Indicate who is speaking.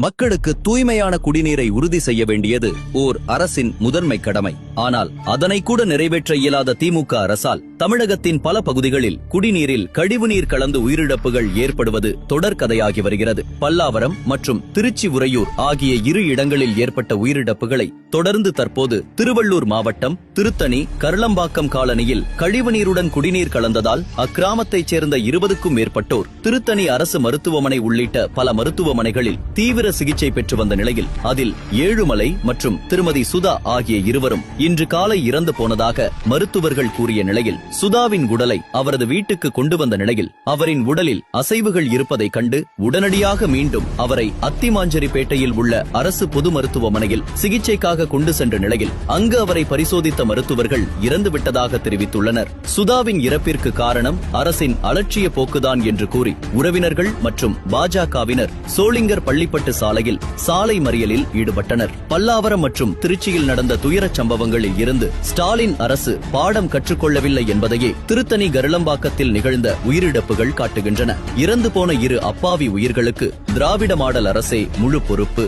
Speaker 1: மக்களுக்கு தூய்மையான குடிநீரை உறுதி செய்ய வேண்டியது ஓர் அரசின் முதன்மை கடமை. ஆனால் அதனை கூட நிறைவேற்ற இயலாத திமுக அரசால் தமிழகத்தின் பல பகுதிகளில் குடிநீரில் கழிவுநீர் கலந்து உயிரிழப்புகள் ஏற்படுவது தொடர்கதையாகி வருகிறது. பல்லாவரம் மற்றும் திருச்சி உறையூர் ஆகிய இரு இடங்களில் ஏற்பட்ட உயிரிழப்புகளை தொடர்ந்து தற்போது திருவள்ளூர் மாவட்டம் திருத்தணி கருளம்பாக்கம் காலனியில் கழிவுநீருடன் குடிநீர் கலந்ததால் அக்கிராமத்தைச் சேர்ந்த 20க்கும் மேற்பட்டோர் திருத்தணி அரசு மருத்துவமனை உள்ளிட்ட பல மருத்துவமனைகளில் தீவிர சிகிச்சை பெற்று வந்த நிலையில் அதில் ஏழுமலை மற்றும் திருமதி சுதா ஆகிய இருவரும் இன்று காலை இறந்து போனதாக மருத்துவர்கள் கூறிய நிலையில் சுதாவின் உடலை அவரது வீட்டுக்கு கொண்டு வந்த நிலையில் அவரின் உடலில் அசைவுகள் இருப்பதை கண்டு உடனடியாக மீண்டும் அவரை அத்திமாஞ்சரிப்பேட்டையில் உள்ள அரசு பொது மருத்துவமனையில் சிகிச்சைக்காக கொண்டு சென்ற நிலையில் அங்கு அவரை பரிசோதித்த மருத்துவர்கள் இறந்துவிட்டதாக தெரிவித்துள்ளனர். சுதாவின் இறப்பிற்கு காரணம் அரசின் அலட்சிய போக்குதான் என்று கூறி உறவினர்கள் மற்றும் பாஜகவினர் சோளிங்கர் பள்ளிப்பட்டு சாலையில் சாலை மறியலில் ஈடுபட்டனர். பல்லாவரம் மற்றும் திருச்சியில் நடந்த துயரச் சம்பவங்களில் இருந்து ஸ்டாலின் அரசு பாடம் கற்றுக்கொள்ளவில்லை என்பதையே திருத்தணி கருளம்பாக்கத்தில் நிகழ்ந்த உயிரிழப்புகள் காட்டுகின்றன. இறந்து போன இரு அப்பாவி உயிர்களுக்கு திராவிட மாடல் அரசே முழு பொறுப்பு.